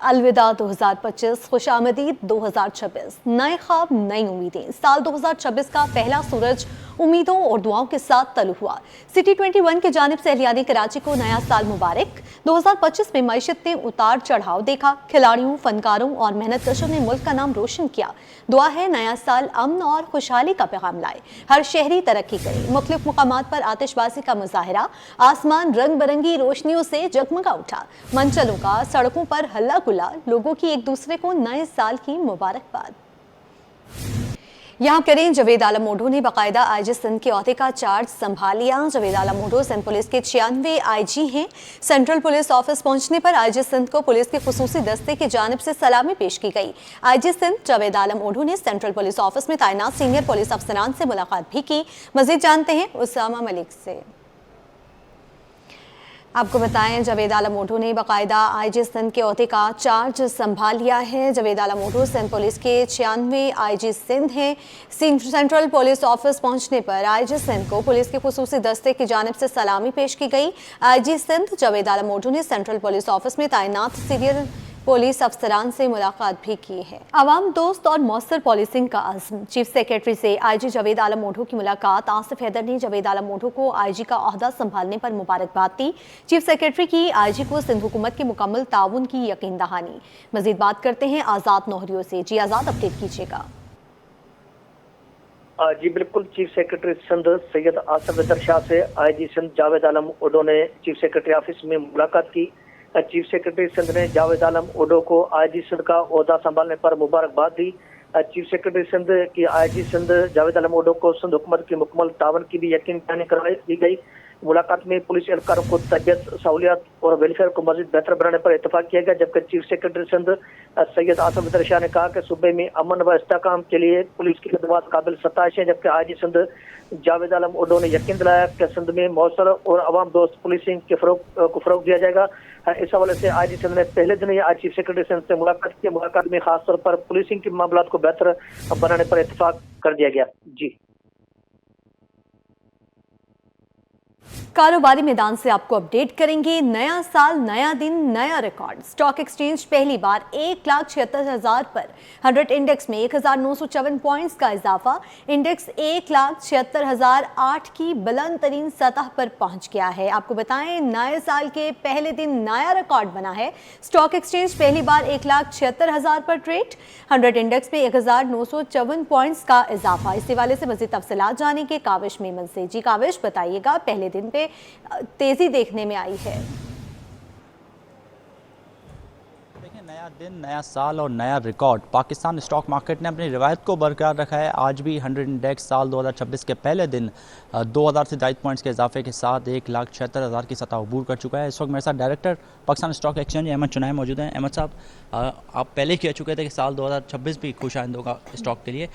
अलविदा 2025, खुशामदीद 2026, नए ख्वाब नई उम्मीदें। साल 2026 का पहला सूरज उम्मीदों और दुआओं के साथ तलु हुआ। सिटी 21 की जानिब से एहलियानी कराची को नया साल मुबारक। 2025 में मईशत ने उतार चढ़ाव देखा। खिलाड़ियों, फनकारों और मेहनतकशों ने मुल्क का नाम रोशन किया। दुआ है नया साल अमन और खुशहाली का पैगाम लाए, हर शहरी तरक्की करे। मुख्तलिफ मुकामात पर आतिशबाजी का मुजाहिरा, आसमान रंग बिरंगी रोशनियों से जगमगा उठा। मंचलों का, सड़कों पर हल्ला गुल्ला, लोगों की एक दूसरे को नए साल की मुबारकबाद। यहाँ करें जावेद आलम ओढो ने बाकायदा आईजी सिंध के ओहदे का चार्ज संभाल लिया। जावेद आलम ओढो सिंध पुलिस के 96 आईजी हैं। सेंट्रल पुलिस ऑफिस पहुंचने पर आईजी सिंध को पुलिस के खुसूसी दस्ते की जानिब से सलामी पेश की गई। आईजी सिंध जावेद आलम ओढो ने सेंट्रल पुलिस ऑफिस में तैनात सीनियर पुलिस अफसरान से मुलाकात भी की। मजीद जानते हैं उसामा मलिक से। आपको बताएं, जावेद आलम ओढो ने बाकायदा आईजी सिंध के ओहदे का चार्ज संभाल लिया है। जावेद आलम ओढो सिंध पुलिस के 96 आईजी सिंध हैं। सेंट्रल पुलिस ऑफिस पहुंचने पर आईजी सिंध को पुलिस के खुसूसी दस्ते की जानिब से सलामी पेश की गई। आईजी सिंध जावेद आलम ओढो ने सेंट्रल पुलिस ऑफिस में तैनात सीनियर पुलिस अफसरान से मुलाकात भी की है। अवाम दोस्त और मौसर पॉलिसिंग का अज़्म। चीफ सेक्रेटरी से आईजी जावेद आलम ओढो की मुलाकात। आसिफ हैदर ने जावेद आलम ओढो को आईजी का ओहदा संभालने पर मुबारकबाद दी। चीफ सेक्रेटरी की आईजी को सिंध हुकूमत के मुकम्मल ताउन की यकीन दहानी। मजीद बात करते हैं आज़ाद नौहरियों से। जी आज़ाद, अपडेट कीजिएगा। जी बिल्कुल, चीफ सेक्रेटरी सिंध सैयद आसिफ हैदर शाह से आईजी सिंध जावेद आलम ओढो ने चीफ सेक्रेटरी ऑफिस में मुलाकात की। चीफ सेक्रेटरी सिंध ने जावेद आलम ओढो को आईजी सिंध का ओहदा संभालने पर मुबारकबाद दी। चीफ सेक्रेटरी सिंध की आईजी सिंध जावेद आलम ओढो को सिंध हुकूमत की मुकम्मल तावन की भी यकीन दहानी करवाई दी गई। मुलाकात में पुलिस एहलकारों को तबियत, सहूलियात और वेलफेयर को मजीद बेहतर बनाने पर इतफाक किया गया। जबकि चीफ सेक्रेटरी सिंध सैयद आसिफ हैदर शाह ने कहा कि सूबे में अमन व इस्तेहकाम के लिए पुलिस की खदमात काबिल सताइश है। जबकि आईजी सिंध जावेद आलम ओढो ने यकीन दिलाया कि सिंध में मौसर और अवाम दोस्त पुलिसिंग के को फरोग दिया जाएगा। इस हवाले से आईजी सिंध ने पहले दिन ही आज चीफ सेक्रेटरी सिंध से मुलाकात की। मुलाकात में खासतौर पर पुलिसिंग के मामलात को बेहतर बनाने पर इतफाक कर दिया गया। जी, कारोबारी मैदान से आपको अपडेट करेंगे। नया साल, नया दिन, नया रिकॉर्ड। स्टॉक एक्सचेंज पहली बार 1,76,000 पर 100 इंडेक्स में 1,954 पॉइंट्स का इजाफा। इंडेक्स 1,76,008 की बुलंद तरीन सतह पर पहुंच गया है। आपको बताएं, नए साल के पहले दिन नया रिकॉर्ड बना है। स्टॉक एक्सचेंज पहली बार 1,76,000 पर ट्रेड। 100 इंडेक्स में 1,954 पॉइंट्स का इजाफा। इस हवाले से मजीद तफसीलात जानेंगे काविश मेमन से। जी काविश, बताइएगा, पहले दिन पे तेजी देखने में आई है। देखिए, नया दिन, नया साल और नया रिकॉर्ड। पाकिस्तान स्टॉक मार्केट ने अपनी रिवायत को बरकरार रखा है। आज भी 100 इंडेक्स साल 2026 के पहले दिन 2000 से ज़ायद पॉइंट्स के इजाफे के साथ 1,76,000 की सतह अबूर कर चुका है। इस वक्त मेरे साथ director Pakistan stock exchange Ahmed Chinoy मौजूद हैं। अहमद साहब, आप पहले कह चुके थे कि साल 2026 भी खुश आइंद होगा स्टॉक के लिए।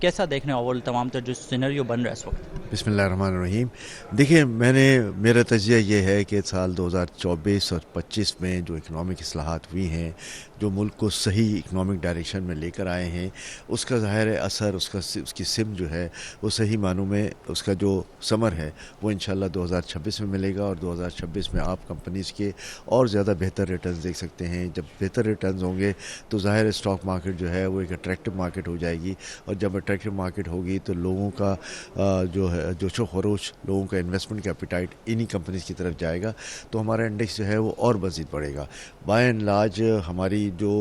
कैसा देखने ओवरऑल तमाम जो सिनेरियो बन रहा है इस वक्त? बिस्मिल्लाहिर्रहमानिर्रहीम। देखिए, मेरा तजिया ये है कि साल 2024 और 25 में जो इकनॉमिक इस्लाहात हुई हैं, जो मुल्क को सही इकनॉमिक डायरेक्शन में लेकर आए हैं, उसका ज़ाहिर असर, उसकी सिम जो है वो सही मानों में उसका जो समर है वो इंशाल्लाह 2026 में मिलेगा। और 2026 में आप कंपनीज़ के और ज़्यादा बेहतर रिटर्न्स देख सकते हैं। जब बेहतर रिटर्न्स होंगे तो ज़ाहिर स्टॉक मार्केट जो है वो एक अट्रैक्टिव मार्केट हो जाएगी। और जब अट्रैक्टिव मार्केट होगी तो लोगों का जो है जोशो खरोश, लोगों का इन्वेस्टमेंट का एपिटाइट इन्हीं कंपनीज़ की तरफ जाएगा। तो हमारा इंडेक्स जो है वो और मज़ीद बढ़ेगा। बाय एंड लार्ज हमारी जो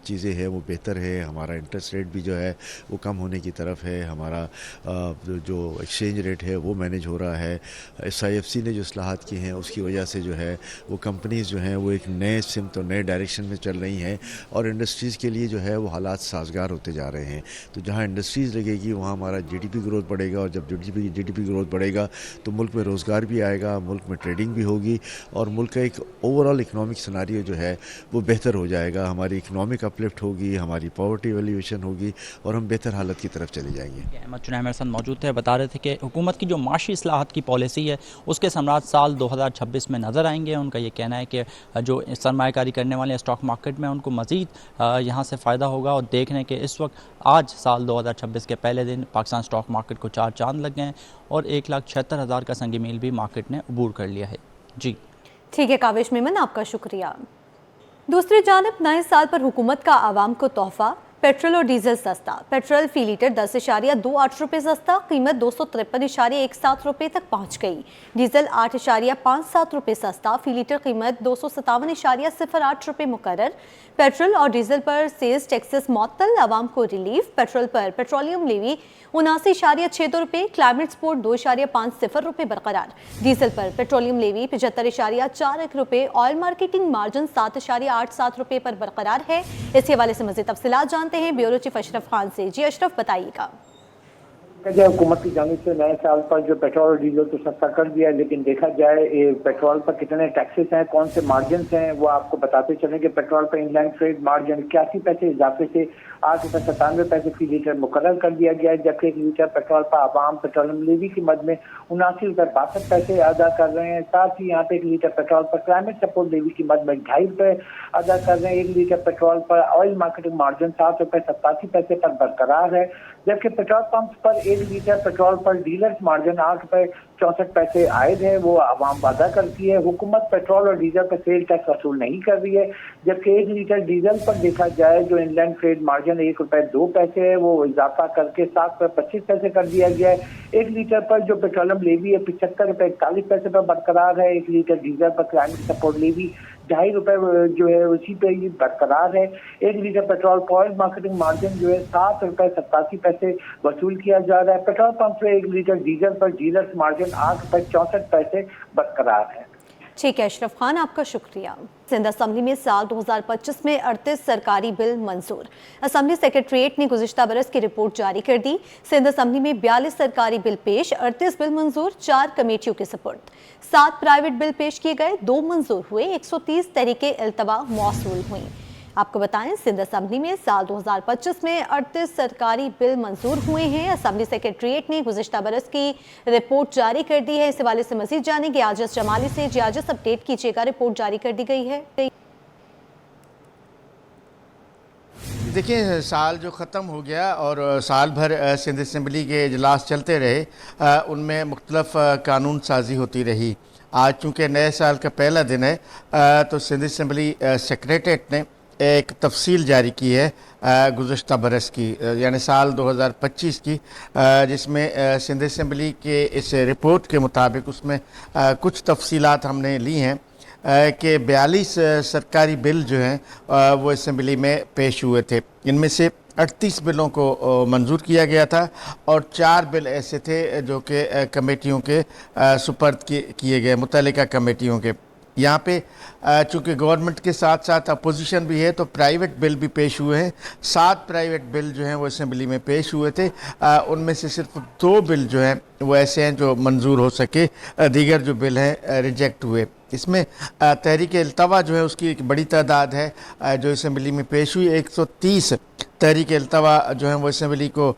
चीज़ें हैं वो बेहतर है। हमारा इंटरेस्ट रेट भी जो है वो कम होने की तरफ है। हमारा जो एक्सचेंज रेट है वो मैनेज हो रहा है। SIFC ने जो इस्लाहात की हैं उसकी वजह से जो है वो कंपनीज़ जो हैं वो एक नए सिमत और नए डायरेक्शन में चल रही हैं। और इंडस्ट्रीज़ के लिए जो है वो हालात साजगार होते जा रहे हैं। तो जहाँ इंडस्ट्रीज़ लगेगी वहाँ हमारा GDP ग्रोथ बढ़ेगा। और जब GDP ग्रोथ बढ़ेगा तो मुल्क में रोज़गार भी आएगा, मुल्क में ट्रेडिंग भी होगी और मुल्क का एक ओवरऑल इकनॉमिक सिनारियो जो है वो बेहतर हो जाएगा। हमारी इकनॉमिक अपलिफ्ट होगी, हमारी पॉवर्टी वैल्यूएशन होगी और हम बेहतर हालत की तरफ चले जाएंगे। अहमद चुनाई मेरे साथ मौजूद थे, बता रहे थे कि हुकूमत की जो माशी इस्लाहात की पॉलिसी है उसके समरात साल 2026 में नज़र आएंगे। उनका ये कहना है कि जो सरमायाकारी करने वाले स्टॉक मार्केट में उनको मज़ीद यहाँ से फ़ायदा होगा। और देखने के इस वक्त आज साल 2026 के पहले दिन पाकिस्तान स्टॉक मार्केट को 4 चांद लग गए हैं और 1,76,000 का संग मील भी मार्केट ने अबूर कर लिया है। जी ठीक है काविश मेमन, आपका शुक्रिया। दूसरी जानब नए साल पर हुकूमत का आवाम को तोहफा, पेट्रोल और डीजल सस्ता। पेट्रोल फी लीटर 10.28 रुपये सस्ता, कीमत 253.17 रुपये तक पहुंच गई। डीजल 8.57 रुपये सस्ता, फी लीटर कीमत 257.08 रुपये मुकर्रर। पेट्रोल और डीजल पर सेल्स टैक्सेस मअतल, आवाम को रिलीफ। पेट्रोल पर पेट्रोलियम लेवी 79.62 रुपये, क्लाइमेट सपोर्ट 2.50 रुपये बरकरार। डीजल पर पेट्रोलियम लेवी 75.41 रुपये, ऑयल मार्केटिंग मार्जिन 7.87 रुपये पर बरकरार है। इस हवाले से मज़ीद तफसीलात जानते हैं ब्यूरो चीफ अशरफ खान से। जी अशरफ, बताइएगा। हुकूमत की जानिब से नए साल पर जो पेट्रोल और डीजल तो सस्ता कर दिया है, लेकिन देखा जाए पेट्रोल पर कितने टैक्सेस हैं, कौन से मार्जिन हैं, वो आपको बताते चलें कि पेट्रोल पर इंलैंड ट्रेड मार्जिन 81 पैसे इजाफे से 8.97 रुपये फी लीटर मुकर्रर कर दिया गया है, जबकि 1 लीटर पेट्रोल पर आवाम पेट्रोलियम लेवी की मद में 79.62 अदा कर रहे हैं। साथ ही यहाँ पे 1 लीटर पेट्रोल पर क्लाइमेट सपोर्ट लेवी की मद में 2.5 रुपये अदा कर रहे हैं। 1 लीटर पेट्रोल पर ऑयल मार्केटिंग मार्जिन 7.87 पर बरकरार है, जबकि पेट्रोल पंप पर 1 लीटर पेट्रोल पर डीलर्स मार्जिन 8.64 आयद है, वो आवाम वादा करती है। हुकूमत पेट्रोल और डीजल पर सेल टैक्स वसूल नहीं कर रही है, जबकि 1 लीटर डीजल पर देखा जाए जो इंलैंड ट्रेड मार्जिन 1.02 है, वो इजाफा करके 7.25 कर दिया गया है। 1 लीटर पर जो पेट्रोलियम लेवी है 75.41 पर बरकरार है। 1 लीटर डीजल पर क्लाइमेट सपोर्ट लेवी 2.5 रुपये जो है उसी पे ये बरकरार है। 1 लीटर पेट्रोल पर ऑयल मार्केटिंग मार्जिन जो है 7.87 वसूल किया जा रहा है। पेट्रोल पंप पे 1 लीटर डीजल पर डीलर्स मार्जिन 8.64 बरकरार है। ठीक है अशरफ खान, आपका शुक्रिया। सिंध असम्बली में साल 2025 में 38 सरकारी बिल मंजूर। असम्बली सेक्रेटरीट ने गुज़िश्ता बरस की रिपोर्ट जारी कर दी। सिंध असम्बली में 42 सरकारी बिल पेश, 38 बिल मंजूर, 4 कमेटियों के सपुर्द। 7 प्राइवेट बिल पेश किए गए, 2 मंजूर हुए, 130 तहरीके इल्तवा मौसूल हुई। आपको बताएं, सिंध असम्बली में साल 2025 में 38 सरकारी बिल मंजूर हुए हैं। असम्बली सेक्रेटरीट ने गुज़िश्ता बरस की रिपोर्ट जारी कर दी है। इस हवाले से मज़ीद जानेंगे आजिज़ जमाली से। जी आजिज़, अपडेट कीजिएगा, रिपोर्ट जारी कर दी गई है। देखिए, साल जो ख़त्म हो गया और साल भर सिंध असम्बली के इजलास चलते रहे, उनमें मुख्तलिफ कानून साजी होती रही। आज चूँकि नए साल का पहला दिन है, तो सिंध असम्बली सेक्रेटरीट ने एक तफसील जारी की है गुज़श्ता बरस की, यानी साल 2025 की, जिसमें सिंध असम्बली के इस रिपोर्ट के मुताबिक उसमें कुछ तफसीलात हमने ली हैं कि 42 सरकारी बिल जो हैं वो असम्बली में पेश हुए थे। इनमें से 38 बिलों को मंजूर किया गया था और 4 बिल ऐसे थे जो कि कमेटियों के सुपर्द किए गए, मुतल्लिका कमेटियों के। यहाँ पे चूँकि गवर्नमेंट के साथ साथ अपोजिशन भी है, तो प्राइवेट बिल भी पेश हुए हैं। 7 प्राइवेट बिल जो हैं वो असम्बली में पेश हुए थे। उनमें से सिर्फ 2 बिल जो हैं वो ऐसे हैं जो मंजूर हो सके, दीगर जो बिल हैं रिजेक्ट हुए। इसमें तहरीक इल्तवा जो है उसकी एक बड़ी तादाद है जो असम्बली में पेश हुई। 130 तहरीक इल्तवा जो हैं वो असम्बली को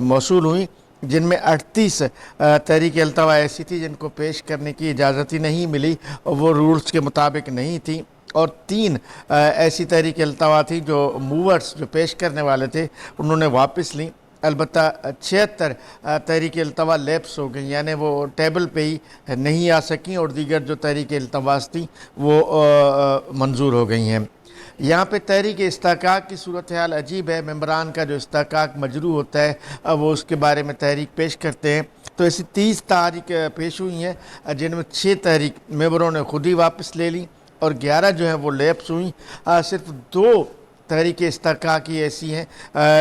मौसूल हुई, जिनमें 38 तहरीक इल्तवा ऐसी थी जिनको पेश करने की इजाज़त ही नहीं मिली, वो रूल्स के मुताबिक नहीं थी, और 3 ऐसी तहरीक इल्तवा थी जो मूवर्स जो पेश करने वाले थे उन्होंने वापस ली। अलबत्ता 76 तहरीक इल्तवा लैप्स हो गई, यानी वो टेबल पे ही नहीं आ सकी, और दीगर जो तहरीक इल्तवास थी वो मंजूर हो गई हैं। यहाँ पे तहरीक इस्ताकाक की सूरत हाल अजीब है। मेंबरान का जो इस्ताकाक मजरू होता है वो उसके बारे में तहरीक पेश करते हैं। तो ऐसी 30 तहरीक पेश हुई हैं, जिनमें 6 तहरीक मेंबरों ने खुद ही वापस ले ली और 11 जो हैं वो लैप्स हुई। सिर्फ 2 तहरीक इस्ताकाक की ऐसी हैं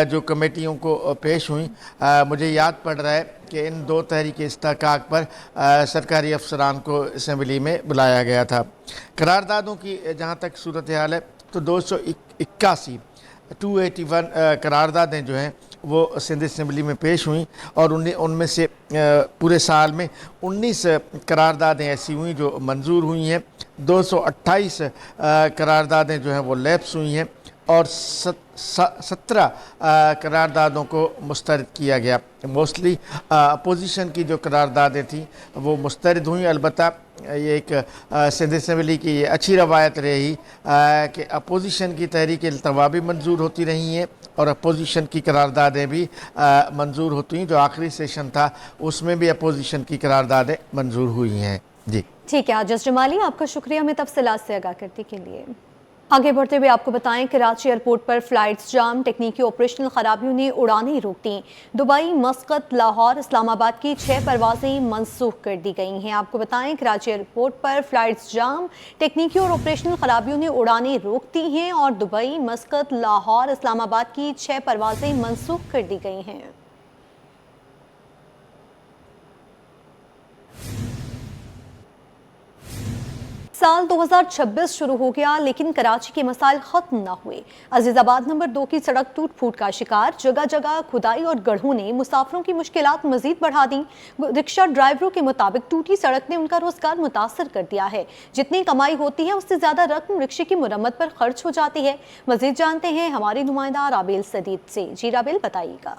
जो कमेटियों को पेश हुई। मुझे याद पड़ रहा है कि इन 2 तहरीक इस्ताकाक पर सरकारी अफसरान को असम्बली में बुलाया गया था। करारदादों की जहाँ तक सूरत हाल है, तो 281 करारदादें जो हैं वो सिंध असम्बली में पेश हुई, और उनमें से पूरे साल में 19 करारदादें ऐसी हुई जो मंजूर हुई हैं। 228 करारदादें जो हैं वो लैप्स हुई हैं, और 17 करारदादों को मुस्तरद किया गया। मोस्टली अपोजिशन की जो करारदादें थी वो मुस्तरद हुई। अलबत्ता ये एक सिंध असम्बली की ये अच्छी रवायत रही कि अपोजिशन की तहरीक इल्तवा भी मंजूर होती रही हैं और अपोजिशन की करारदादें भी मंजूर होती हैं। जो आखिरी सेशन था उसमें भी अपोजिशन की करारदादें मंजूर हुई हैं। जी ठीक है आजिज़ जमाली, आपका शुक्रिया हमें तफसीलात से आगाह करने के लिए। आगे बढ़ते हुए आपको बताएं, कराची एयरपोर्ट पर फ्लाइट्स जाम, टेक्निकी ऑपरेशनल खराबियों ने उड़ानें रोक दी। दुबई, मस्कत, लाहौर, इस्लामाबाद की 6 परवाजें मनसूख कर दी गई हैं। आपको बताएं, कराची एयरपोर्ट पर फ्लाइट्स जाम, टेक्निकी और ऑपरेशनल खराबियों ने उड़ानें रोक दी हैं और दुबई, मस्कत, लाहौर, इस्लामाबाद की 6 परवाजें मनसूख कर दी गई हैं। साल 2026 शुरू हो गया, लेकिन कराची के मसाइल खत्म ना हुए। अजीजाबाद नंबर 2 की सड़क टूट फूट का शिकार, जगह जगह खुदाई और गड्ढों ने मुसाफिरों की मुश्किलात मजीद बढ़ा दी। रिक्शा ड्राइवरों के मुताबिक टूटी सड़क ने उनका रोजगार मुतासर कर दिया है। जितनी कमाई होती है उससे ज्यादा रकम रिक्शे की मुरम्मत पर खर्च हो जाती है। मजीद जानते हैं हमारी नुमाइंदा राबेल सदीद से। जी राबेल, बताइएगा।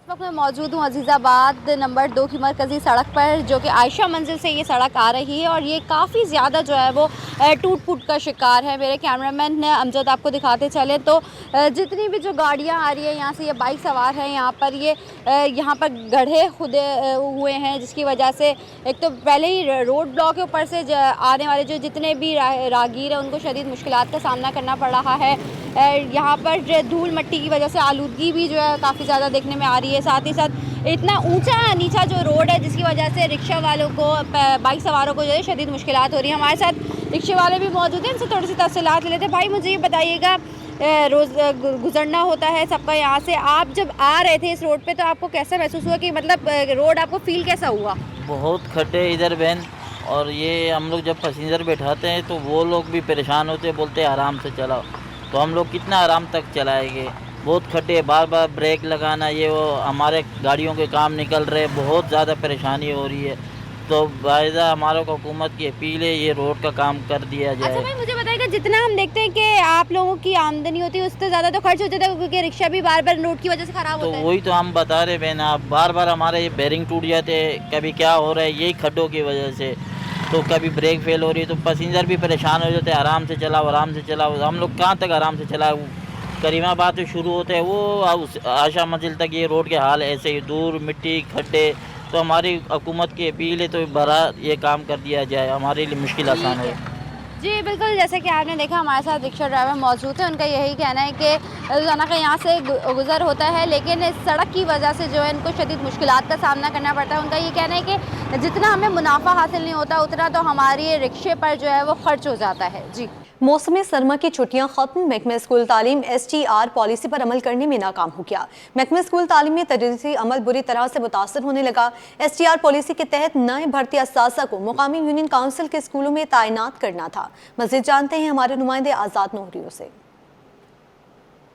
इस वक्त मैं मौजूद हूँ अजीज़ाबाद नंबर 2 की मरकज़ी सड़क पर, जो कि आयशा मंजिल से ये सड़क आ रही है और ये काफ़ी ज़्यादा जो है वो टूट फूट का शिकार है। मेरे कैमरामैन अमजद आपको दिखाते चले तो जितनी भी जो गाड़ियाँ आ रही है यहाँ से, ये बाइक सवार हैं यहाँ पर, ये यहाँ पर गड्ढे खुदे हुए हैं, जिसकी वजह से एक तो पहले ही रोड ब्लॉक के ऊपर से आने वाले जो जितने भी राहगीर हैं उनको शदीद मुश्किलात का सामना करना पड़ रहा है। यहाँ पर धूल मट्टी की वजह से आलूदगी भी जो है काफ़ी ज़्यादा देखने में आ रही है। साथ ही साथ इतना ऊंचा नीचा जो रोड है, जिसकी वजह से रिक्शा वालों को, बाइक सवारों को जो है शदीद मुश्किलात हो रही है। हमारे साथ रिक्शे वाले भी मौजूद हैं, इनसे थोड़ी सी तफसीलात ले लेते हैं। भाई, मुझे ये बताइएगा, रोज़ गुजरना होता है सबका यहाँ से, आप जब आ रहे थे इस रोड पे तो आपको कैसा महसूस हुआ कि मतलब रोड आपको फील कैसा हुआ? बहुत खड्डे इधर बहन, और ये हम लोग जब पैसेंजर बैठाते हैं तो वो लोग भी परेशान होते हैं, बोलते हैं आराम से चलाओ, तो हम लोग कितना आराम तक चलाएंगे। बहुत खड्डे, बार बार ब्रेक लगाना, ये वो हमारे गाड़ियों के काम निकल रहे, बहुत ज़्यादा परेशानी हो रही है। तो वायदा हमारे को हुकूमत की अपील है, ये रोड का काम कर दिया जाए। अच्छा भाई, मुझे बताइएगा, जितना हम देखते हैं कि आप लोगों की आमदनी होती है उससे ज़्यादा तो खर्च हो जाता है, क्योंकि रिक्शा भी बार बार रोड की वजह से ख़राब होता है। तो वही तो हम बता रहे बहन, आप बार बार हमारे ये बेरिंग टूट जाते हैं, कभी क्या हो रहा है यही खड्डों की वजह से, तो कभी ब्रेक फेल हो रही है, तो पैसेंजर भी परेशान हो जाते हैं, आराम से चलाओ आराम से चलाओ। हम लोग कहाँ तक आराम से चलाओ? करीमाबाद से शुरू होते हैं वो आयशा मंजिल तक ये रोड के हाल ऐसे ही, दूर मिट्टी खड्डे। तो हमारी हुकूमत की अपील है तो बड़ा ये काम कर दिया जाए, हमारे लिए मुश्किल आसान हो। जी बिल्कुल, जैसे कि आपने देखा हमारे साथ रिक्शा ड्राइवर मौजूद है, उनका यही कहना है कि रोज़ाना का यहाँ से गुज़र होता है, लेकिन इस सड़क की वजह से जो है इनको शदीद मुश्किलात का सामना करना पड़ता है। उनका ये कहना है कि जितना हमें मुनाफा हासिल नहीं होता उतना तो हमारी रिक्शे पर जो है वो खर्च हो जाता है। जी, मौसम सरमा की छुट्टियां खत्म, महकमा स्कूल तालीम STR पॉलिसी पर अमल करने में नाकाम हो गया। महकमा स्कूल तालीम में तदरीसी अमल बुरी तरह से मुतासर होने लगा। STR पॉलिसी के तहत नए भर्ती असासा को मुकामी यूनियन काउंसिल के स्कूलों में तैनात करना था। मज़ीद जानते हैं हमारे नुमाइंदे आज़ाद नूरियों से।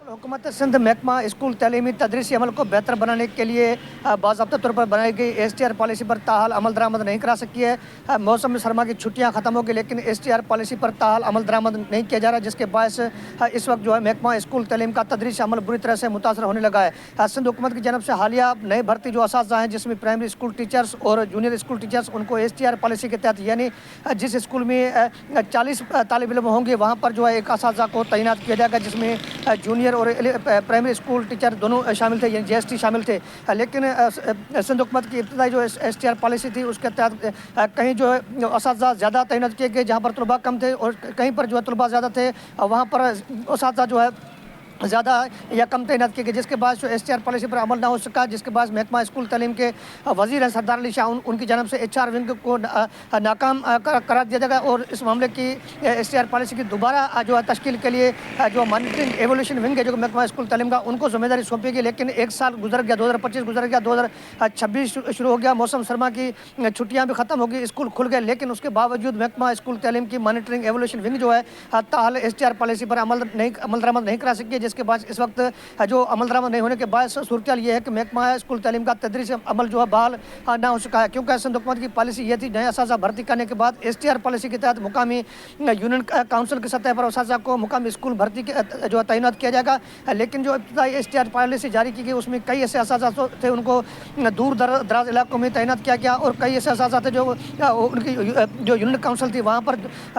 हुकूमत सिंध महकमा स्कूल तलीमी तदरीसी अमल को बेहतर बनाने के लिए बाज़ाब्ता तौर पर बनाई गई STR पॉलिसी पर ताहाल अमल दरामद नहीं करा सकी है। मौसम सरमा की छुट्टियां ख़त्म हो गई, लेकिन STR पॉलिसी पर ताहाल अमल दरामद नहीं किया जा रहा, जिसके बायस इस वक्त जो है महकमा स्कूल तलीम का तदरीसी अमल बुरी तरह से मुतासर होने लगा है। सिंध हुकूमत की जानब से हालिया नई भर्ती जो असातिज़ा हैं, जिसमें प्राइमरी स्कूल टीचर्स और जूनियर स्कूल टीचर्स, उनको STR पॉलिसी के तहत यानी जिस स्कूल में 40 तालिब इल्म होंगे वहाँ पर जो है एक असातिज़ा को तैनात किया जाएगा, जिसमें जूनियर और प्राइमरी स्कूल टीचर दोनों शामिल थे, यानी GST शामिल थे। लेकिन सिंध हुकूमत की इब्तदाई जो STR पॉलिसी थी उसके तहत कहीं जो है असातिज़ा ज़्यादा तैनात किए गए जहाँ पर तलबा कम थे, और कहीं पर जो है तलबा ज़्यादा थे वहाँ पर असातिज़ा जो है ज़्यादा या कम तैनात किए गए, जिसके बाद जो STR पॉलिसी पर अमल ना हो सका, जिसके बाद महकमा स्कूल तलीम के वज़ीर हैं सरदार अली शाह, उनकी जानब से HR विंग को नाकाम करार दिया जाएगा और इस मामले की STR पॉलिसी की दोबारा जो है तश्कील के लिए जो मॉनिटरिंग एवोल्यूशन विंग है जो महकमा स्कूल तलीम का, उनको जिम्मेदारी सौंपेगी। लेकिन एक साल गुजर गया, 2025 गुजर गया, 2026 शुरू हो गया, मौसम सरमा की छुट्टियाँ भी ख़त्म हो गई, स्कूल खुल गए, लेकिन उसके बावजूद महकमा स्कूल तलीम की मॉनिटरिंग एवोल्यूशन विंग जो है ताहाल STR पॉलिसी पर अमल दरामद नहीं करा सकी, जिसके बाद इस वक्त जो अमल दरामद नहीं होने के बाद सूरत ये है कि महकमा स्कूल तालीम का तदरीसी अमल जो है बहाल ना हो सका है, क्योंकि सिंध हुकूमत की पॉलिसी ये थी नए असातिज़ा भर्ती करने के बाद STR पॉलिसी के तहत मुकामी यूनियन काउंसिल की सतह पर असातिज़ा को मुकामी स्कूल भर्ती जो है तैनात किया जाएगा। लेकिन जो इब्तदाई STR पॉलिसी जारी की गई उसमें कई ऐसे असातिज़ा थे उनको दूर दराज इलाकों में तैनात किया गया, और कई ऐसे असातिज़ा थे जो उनकी जो यूनियन काउंसिल थी वहाँ पर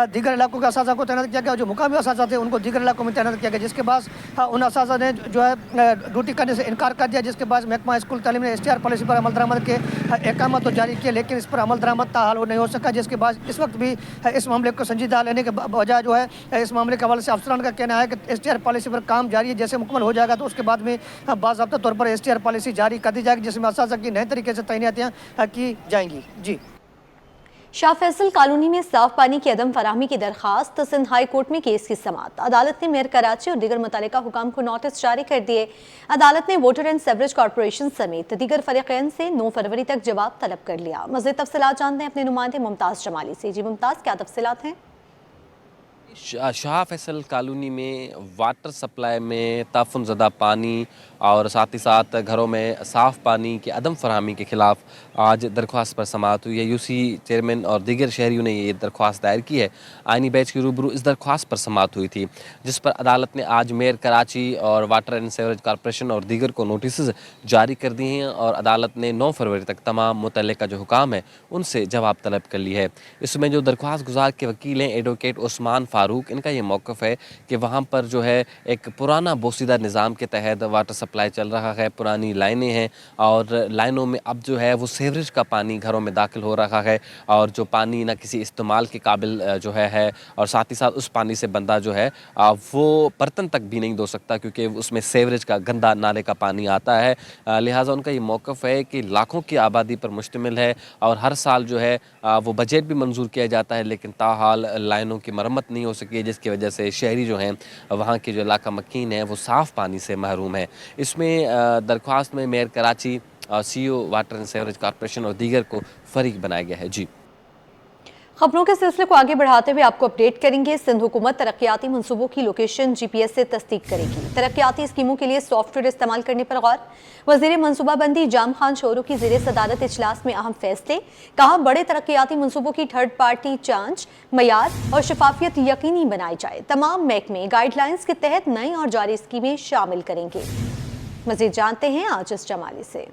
दीगर इलाकों के असातिज़ा को तैनात किया गया, जो मुकामी असातिज़ा थे उनको दीगर इलाकों में तैनात किया गया, जिसके बाद उन असातिज़ा ने जो है ड्यूटी करने से इनकार कर दिया, जिसके बाद महकमा स्कूल तालीम ने STR पॉलिसी पर अमल दरामद के अहकाम तो जारी किए, लेकिन इस पर अमल दरामद ताहाल नहीं हो सका, जिसके बाद इस वक्त भी इस मामले को संजीदा लेने के बजाय जो है इस मामले के हवाले से अफसरान का कहना है कि STR पॉलिसी पर काम जारी है। जैसे मुकम्मल हो जाएगा तो उसके बाद में बाज़ाब्ता तौर पर STR पॉलिसी जारी कर दी जाएगी, जिसमें असातिज़ा की नए तरीके से तैनातियाँ की जाएंगी। जी। शाह फैसल कॉलोनी में साफ पानी की अदम फराहमी की दरखास्त, सिंध हाई कोर्ट में केस की समाअत। अदालत ने मेयर कराची और दीगर मुतल्लिका हुकाम को नोटिस जारी कर दिए। अदालत ने वाटर एंड सेवरेज कॉरपोरेशन समेत दीगर फरीकैन से 9 फरवरी तक जवाब तलब कर लिया। मज़ीद तफसीलात जानते हैं अपने नुमाइंदे मुमताज़ जमाली से। जी मुमताज़, क्या तफसीलात हैं? शाह फैसल कॉलोनी में वाटर सप्लाई में ताफुन ज़दा पानी और साथ ही साथ घरों में साफ़ पानी के अदम फरहमी के ख़िलाफ़ आज दरख्वास्त पर समाअत हुई है। यूसी चेयरमैन और दीगर शहरियों ने ये दरख्वास्त दायर की है। आइनी बेंच के रूबरू इस दरख्वास्त पर समाअत हुई थी, जिस पर अदालत ने आज मेयर कराची और वाटर एंड सेवरेज कॉरपोरेशन और दीगर को नोटिस जारी कर दिए हैं और अदालत ने 9 फरवरी तक तमाम मुतल्लिका जो हुकाम है उनसे जवाब तलब कर ली है। इसमें जो दरख्वास्त गुजार के वकील हैं एडवोकेट उस्मान फारूक, इनका ये मौक़िफ़ है कि वहाँ पर जो है एक पुराना बोसीदा निज़ाम के तहत वाटर सप्लाई चल रहा है, पुरानी लाइनें हैं और लाइनों में अब जो है वो सीवरेज का पानी घरों में दाखिल हो रहा है और जो पानी ना किसी इस्तेमाल के काबिल जो है और साथ ही साथ उस पानी से बंदा जो है वो बर्तन तक भी नहीं धो सकता, क्योंकि उसमें सीवरेज का गंदा नाले का पानी आता है। लिहाजा उनका ये मौक़िफ़ है कि लाखों की आबादी पर मुश्तमिल है और हर साल जो है वो बजट भी मंजूर किया जाता है, लेकिन ताहाल लाइनों की मरम्मत नहीं हो सकी है, जिसकी वजह से शहरी जो हैं वहाँ के जो इलाका मकीन है वो साफ़ पानी से महरूम है। इसमें दरख्वास्त में mayor Karachi, CEO water and sewerage corporation और दीगर को फरीक बनाया गया है। जी, खबरों के सिलसिले को आगे बढ़ाते हुए आपको अपडेट करेंगे। सिंध हुकूमत तरक्याती मंसूबों की लोकेशन GPS से तस्दीक करेगी। तरक्याती स्कीमों के लिए सॉफ्टवेयर इस्तेमाल करने पर गौर। वज़ीर मनसूबाबंदी जाम खान शोरो की ज़ेरे सदारत इजलास में अहम फैसले। कहा, बड़े तरक्याती मंसूबों की थर्ड पार्टी जांच, मयार और शफाफियत यकीनी बनाई जाए। तमाम महकमे गाइडलाइंस के तहत नई और जारी स्कीमें शामिल करेंगे। मज़ीद जानते हैं आजिज़ जमाली से।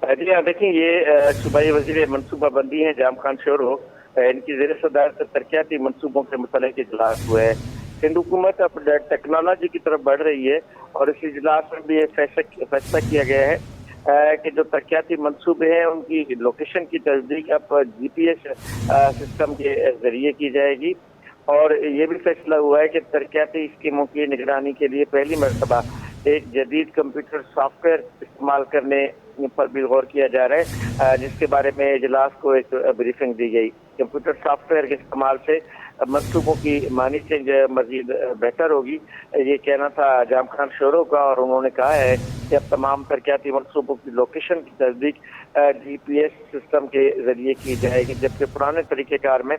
जी हाँ, देखिए ये सूबाई वज़ीर मनसूबाबंदी हैं जाम खान शोरो, इनकी ज़ेर सदारत तरक्याती मंसूबों के मुतल्लिक़ इजलास हुए है। सिंध हुकूमत अब टेक्नोलॉजी की तरफ बढ़ रही है और इस इजलास में भी ये फैसला किया गया है कि जो तरक्याती मंसूबे हैं उनकी लोकेशन की तस्दीक अब GPS सिस्टम के ज़रिए की जाएगी और ये भी फैसला हुआ है कि तरक्याती स्कीमों की निगरानी के लिए पहली मरतबा एक जदीद कंप्यूटर सॉफ्टवेयर इस्तेमाल करने पर भी गौर किया जा रहा है, जिसके बारे में इजलास को एक ब्रीफिंग दी गई। कंप्यूटर सॉफ्टवेयर के इस्तेमाल से मंसूबों की मैनेजिंग मजीद बेहतर होगी, ये कहना था जाम खान शोरो का। और उन्होंने कहा है कि अब तमाम तरक्याती मंसूबों की लोकेशन की तस्दीक GPS सिस्टम के जरिए की जाएगी, जबकि पुराने तरीक़ेकार में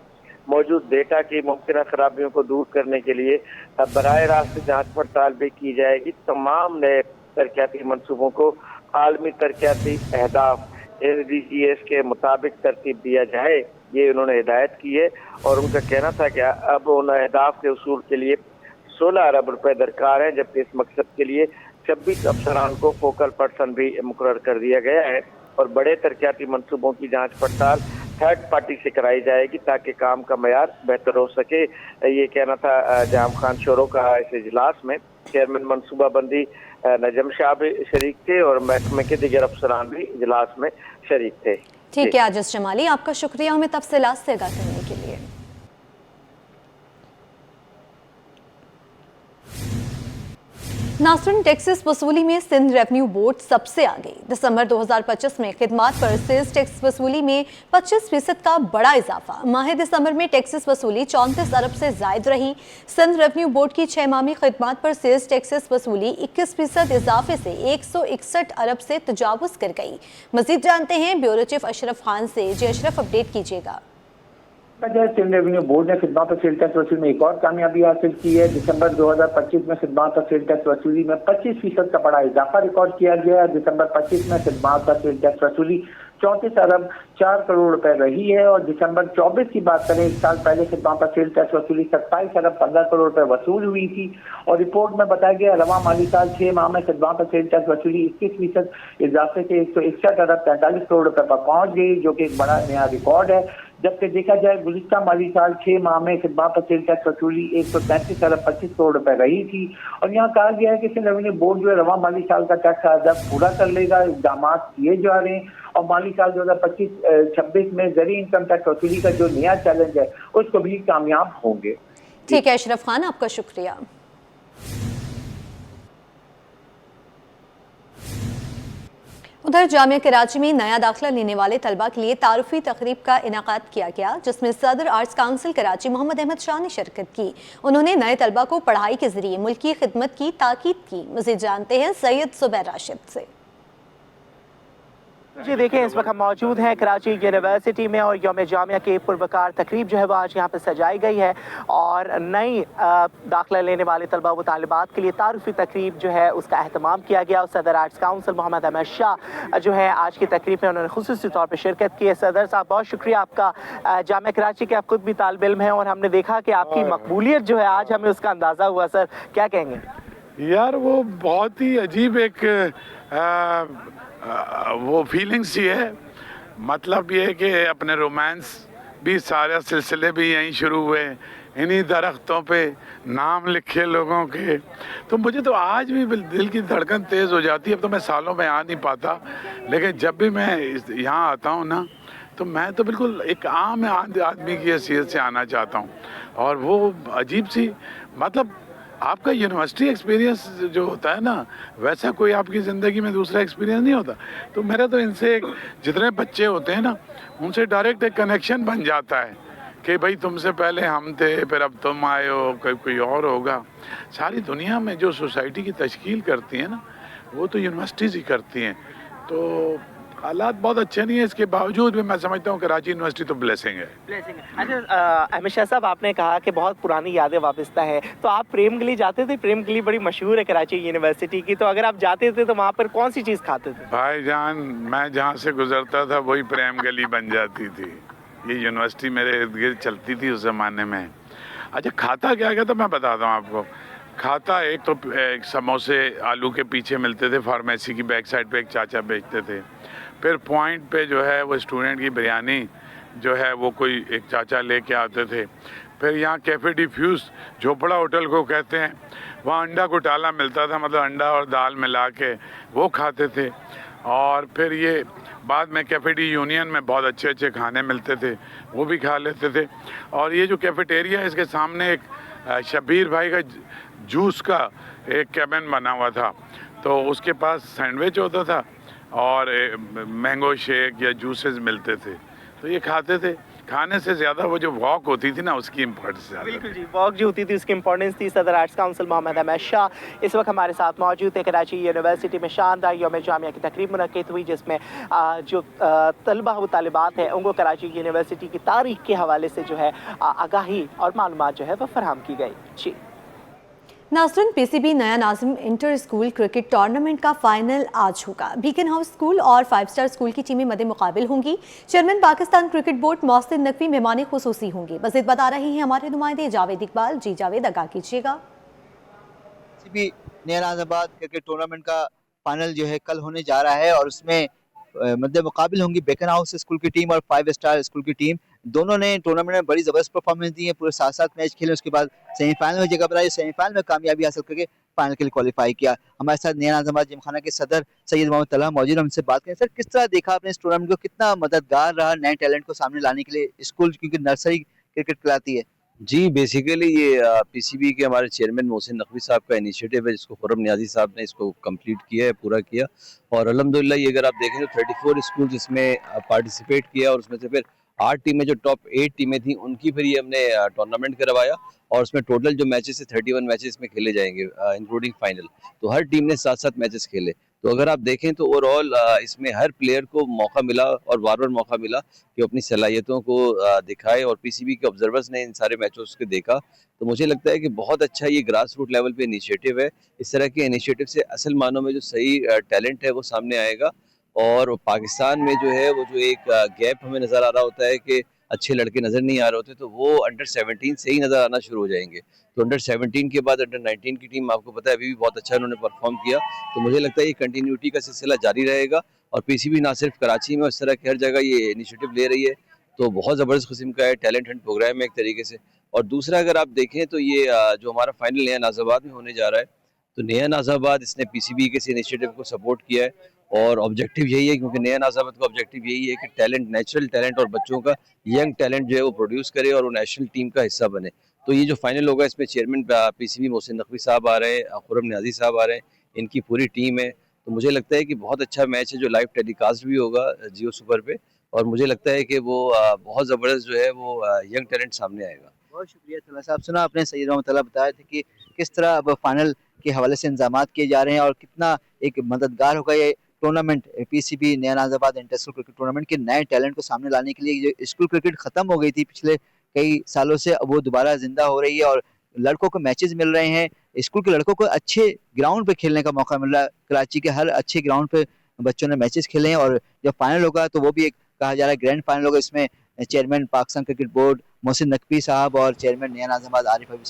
मौजूद डेटा की मुमकिन खराबियों को दूर करने के लिए बराह रास्त जांच पड़ताल भी की जाएगी। तमाम नए तरक्याती मंसूबों को आलमी तरक्याती अहदाफ SDGs के मुताबिक तरतीब दिया जाए, ये उन्होंने हिदायत की है। और उनका कहना था कि अब उन अहदाफ के उसूल के लिए 16 अरब रुपए दरकार है, जबकि इस मकसद के लिए 26 अफसरान को फोकल पर्सन भी मुकर्रर कर दिया गया है और बड़े तरक्याती मंसूबों की जांच पड़ताल थर्ड पार्टी से कराई जाएगी ताकि काम का मयार बेहतर हो सके। ये कहना था जाम खान शोरो का इस इजलास में। चेयरमैन मनसूबाबंदी नजम शाह भी शरीक थे और महकमे के दीगर अफसरान भी इजलास में शरीक थे। ठीक है आजिज़ जमाली, आपका शुक्रिया हमें तफसीलात से आगाह करने के लिए। नाज़रीन, टैक्सेस वसूली में सिंध रेवेन्यू बोर्ड सबसे आगे। दिसंबर 2025 में खिदमात पर सेल्स टैक्स वसूली में 25% का बड़ा इजाफा। माह दिसंबर में टैक्सेस वसूली 34 अरब से जायद रही। सिंध रेवेन्यू बोर्ड की 6 माही खिदमात पर सेल्स टैक्सेस वसूली 21% इजाफे से 161 अरब से तजावुज़ कर गई। मजीद जानते हैं ब्यूरो चीफ अशरफ खान से। जी अशरफ, अपडेट कीजिएगा। सिंध रेवेन्यू बोर्ड ने खिदमात पर सेल टैक्स वसूली में एक और कामयाबी हासिल की है। दिसंबर 2025 में खिदमात पर सेल टैक्स वसूली में 25% का बड़ा इजाफा रिकॉर्ड किया गया है। दिसंबर 25 में खिदमात पर सेल टैक्स वसूली 34 अरब 4 करोड़ रुपए रही है और दिसंबर 24 की बात करें, एक साल पहले खिदमात पर सेल टैक्स वसूली 27 अरब 15 करोड़ रुपए वसूल हुई थी। और रिपोर्ट में बताया गया रवा माली साल 6 माह में खिदमात पर सेल टैक्स वसूली 21% इजाफे से 161 अरब 43 करोड़ रुपए पर पहुंच गई, जो कि एक बड़ा नया रिकॉर्ड है। जबकि देखा जाए गुज़िश्ता माली साल 6 माह में खिदमत पर सेल टैक्स वसूली 133 अरब 25 करोड़ रुपए रही थी। और यहाँ कहा गया है कि सिंध रेवेन्यू बोर्ड जो है रवा माली साल का टैक्स अदा पूरा कर लेगा। इक़दाम किए जा रहे हैं और माली साल 2025-26 में ज़री इनकम टैक्स वसूली का जो नया चैलेंज है उसको भी कामयाब होंगे। ठीक है अशरफ खान, आपका शुक्रिया। उधर जामिया कराची में नया दाखिला लेने वाले तलबा के लिए तारुफी तकरीब का इनाकाद किया गया, जिसमें सदर आर्ट्स काउंसिल कराची मोहम्मद अहमद शाह ने शिरकत की। उन्होंने नए तलबा को पढ़ाई के जरिए मुल्क की खिदमत की ताकीद की। मज़ीद जानते हैं सैयद सुबैर राशिद से। जी देखिए, इस वक्त हम मौजूद हैं कराची यूनिवर्सिटी में और यौम जामिया के पुरवकार तकरीब जो है वो आज यहाँ पर सजाई गई है और नई दाखिला लेने वाले तलबा व तालिबात के लिए तारुफी तकरीब जो है उसका अहतमाम किया गया। और सदर आर्ट्स काउंसिल मोहम्मद अहमद शाह जो है आज की तकरीब में उन्होंने खुसूसी तौर पर शिरकत की है। सदर साहब बहुत शुक्रिया आपका। जामिया कराची के आप खुद भी तालिब इल्म हैं और हमने देखा कि आपकी मकबूलियत जो है आज हमें उसका अंदाज़ा हुआ। सर क्या कहेंगे? यार वो बहुत ही अजीब एक वो फीलिंग्स ही है। मतलब ये कि अपने रोमांस भी सारे सिलसिले भी यहीं शुरू हुए, इन्हीं दरख्तों पे नाम लिखे लोगों के। तो मुझे तो आज भी दिल की धड़कन तेज़ हो जाती है। अब तो मैं सालों में आ नहीं पाता, लेकिन जब भी मैं यहाँ आता हूँ ना तो मैं तो बिल्कुल एक आम आदमी की हैसियत से आना चाहता हूँ। और वो अजीब सी मतलब आपका यूनिवर्सिटी एक्सपीरियंस जो होता है ना, वैसा कोई आपकी ज़िंदगी में दूसरा एक्सपीरियंस नहीं होता। तो मेरा तो इनसे जितने बच्चे होते हैं ना, उनसे डायरेक्ट एक कनेक्शन बन जाता है कि भाई तुमसे पहले हम थे, फिर अब तुम आए हो, कोई और होगा। सारी दुनिया में जो सोसाइटी की तश्कील करती है ना, वो तो यूनिवर्सिटीज़ ही करती हैं। तो हालात बहुत अच्छे नहीं है, इसके बावजूद भी मैं समझता हूँ कराची यूनिवर्सिटी तो ब्लेसिंग है। अच्छा अहमद शाह साहब, आपने कहा कि बहुत पुरानी यादें वाबस्ता हैं, तो आप प्रेम गली जाते थे? प्रेम गली बड़ी मशहूर है कराची यूनिवर्सिटी की, तो अगर आप जाते थे तो वहाँ पर कौन सी चीज़ खाते थे? भाईजान, मैं जहाँ से गुजरता था वही प्रेम गली बन जाती थी। ये यूनिवर्सिटी मेरे इर्द गिर्द चलती थी उस ज़माने में। अच्छा, खाता क्या था मैं बताता हूँ आपको। खाता एक तो एक समोसे आलू के पीछे मिलते थे, फार्मेसी की बैक साइड पे एक चाचा बेचते थे। फिर पॉइंट पे जो है वो स्टूडेंट की बिरयानी जो है वो कोई एक चाचा लेके आते थे। फिर यहाँ कैफ़े डिफ्यूज़ झोपड़ा होटल को कहते हैं, वहाँ अंडा घोटाला मिलता था, मतलब अंडा और दाल मिला के वो खाते थे। और फिर ये बाद में कैफ़े डी यूनियन में बहुत अच्छे अच्छे खाने मिलते थे, वो भी खा लेते थे। और ये जो कैफेटेरिया है, इसके सामने एक शबीर भाई का जूस का एक कैबिन बना हुआ था, तो उसके पास सैंडविच होता था और मैंगो शेक या जूसेस मिलते थे, तो ये खाते थे। खाने से ज़्यादा वो जो वॉक होती थी ना, उसकी इम्पोर्टेंस। बिल्कुल जी, वॉक जो होती थी उसकी इम्पोर्टेंस थी। सदर आर्ट्स काउंसिल मोहम्मद अहमद शाह इस वक्त हमारे साथ मौजूद है। कराची यूनिवर्सिटी में शानदार यौम जामिया की तकरीब मुनक्किद हुई, जिसमें जो तलबा व तालिबात हैं उनको कराची यूनिवर्सिटी की तारीख के हवाले से जो है आगाही और मालूमात जो है वह फराहम की गई। जी नाज़रीन, पीसीबी नया Nazim inter school cricket tournament का फाइनल आज होगा। बीकन हाउस स्कूल और 5 स्टार स्कूल की टीमें मद्दे मुकाबिल होंगी। Chairman Pakistan cricket board Mohsin Naqvi मेहमान खुसूसी होंगे। मज़ीद बता रहे हैं हमारे नुमाइंदे जावेद इकबाल। जी जावेद, आगाह कीजिएगा। पीसीबी नया नाज़िम क्रिकेट टूर्नामेंट का फाइनल जो है कल होने जा रहा है और उसमें मद्दे मुकाबिल होंगी बेकन हाउस स्कूल की टीम और 5 स्टार स्कूल की टीम। दोनों ने टूर्नामेंट में बड़ी ज़बरदस्त परफॉर्मेंस दी है, पूरे 7 मैच खेले, उसके बाद सेमीफाइनल में जगह बनाई, सेमीफाइनल में कामयाबी हासिल करके फाइनल के लिए क्वालिफाई किया। हमारे साथ नया नाज़िम जिमखाना के सदर सैयद मोहम्मद तलहा मौजूद, हमसे बात करें। सर, किस तरह देखा आपने इस टूर्नामेंट को, कितना मददगार रहा नए टैलेंट को सामने लाने के लिए स्कूल, क्योंकि नर्सरी क्रिकेट खिलाती है? जी, बेसिकली ये पीसीबी के हमारे चेयरमैन मोहसिन नकवी साहब का इनिशिएटिव है, जिसको खुर्रम नियाज़ी साहब ने इसको कंप्लीट किया है, पूरा किया। और अल्हम्दुलिल्लाह ये अगर आप देखें तो 34 स्कूल जिसमें पार्टिसिपेट किया और उसमें से फिर 8 टीमें, जो टॉप 8 टीमें थी, उनकी फिर ये हमने टूर्नामेंट करवाया और उसमें टोटल जो मैचेस है 31 मैचेस में खेले जाएंगे इंक्लूडिंग फाइनल। तो हर टीम ने 7-7 मैचेस खेले। तो अगर आप देखें तो ओवरऑल इसमें हर प्लेयर को मौका मिला और बार-बार मौका मिला कि अपनी सलाहियतों को दिखाए और पीसीबी के ऑब्जर्वर्स ने इन सारे मैचों को देखा। तो मुझे लगता है कि बहुत अच्छा ये ग्रास रूट लेवल पे इनिशिएटिव है। इस तरह के इनिशिएटिव से असल मानों में जो सही टैलेंट है वो सामने आएगा और पाकिस्तान में जो है वो जो एक गैप हमें नज़र आ रहा होता है कि अच्छे लड़के नज़र नहीं आ रहे होते, तो वो अंडर 17 से ही नज़र आना शुरू हो जाएंगे। तो अंडर 17 के बाद अंडर 19 की टीम, आपको पता है, अभी भी बहुत अच्छा उन्होंने परफॉर्म किया। तो मुझे लगता है ये कंटिन्यूटी का सिलसिला जारी रहेगा और पीसीबी ना सिर्फ कराची में, इस तरह की हर जगह ये इनिशिएटिव ले रही है। तो बहुत ज़बरदस्त किस्म का है, टैलेंट हंट प्रोग्राम है एक तरीके से। और दूसरा अगर आप देखें तो ये जो हमारा फाइनल नया नाज़ाबाद में होने जा रहा है, तो नया नाज़ाबाद इसने पीसीबी के इस इनिशिएटिव को सपोर्ट किया है और ऑब्जेक्टिव यही है, क्योंकि नया नाज़ाबाद का ऑब्जेक्टिव यही है कि टैलेंट, नेचुरल टैलेंट और बच्चों का यंग टैलेंट जो है वो प्रोड्यूस करे और वो नेशनल टीम का हिस्सा बने। तो ये जो फाइनल होगा इसमें चेयरमैन पीसीबी मोहसिन नकवी साहब आ रहे हैं, खुर्रम नियाज़ी साहब आ रहे हैं, इनकी पूरी टीम है। तो मुझे लगता है कि बहुत अच्छा मैच है जो लाइव टेलीकास्ट भी होगा जियो सुपर पे, और मुझे लगता है कि वो बहुत ज़बरदस्त जो है वो यंग टैलेंट सामने आएगा। बहुत शुक्रिया तला साहब। सुना आपने सैयद रहमत अल्लाह बताया था कि किस तरह अब फाइनल के हवाले से इंतजाम किए जा रहे हैं और कितना एक मददगार होगा ये टूर्नामेंट, पीसीबी नया Nazabad inter school cricket tournament के नए टैलेंट को सामने लाने के लिए। जो स्कूल क्रिकेट खत्म हो गई थी पिछले कई सालों से, अब वो दोबारा जिंदा हो रही है और लड़कों को मैचेस मिल रहे हैं। स्कूल के लड़कों को अच्छे ग्राउंड पे खेलने का मौका मिल रहा है। कराची के हर अच्छे ग्राउंड पे बच्चों ने मैचेस खेले हैं और जब फाइनल होगा तो वो भी एक कहा जा रहा है ग्रैंड फाइनल होगा। इसमें chairman Pakistan cricket board Mohsin Naqvi साहब और चेयरमैन नया नाज़ाबाद आरिफ हबीब साहब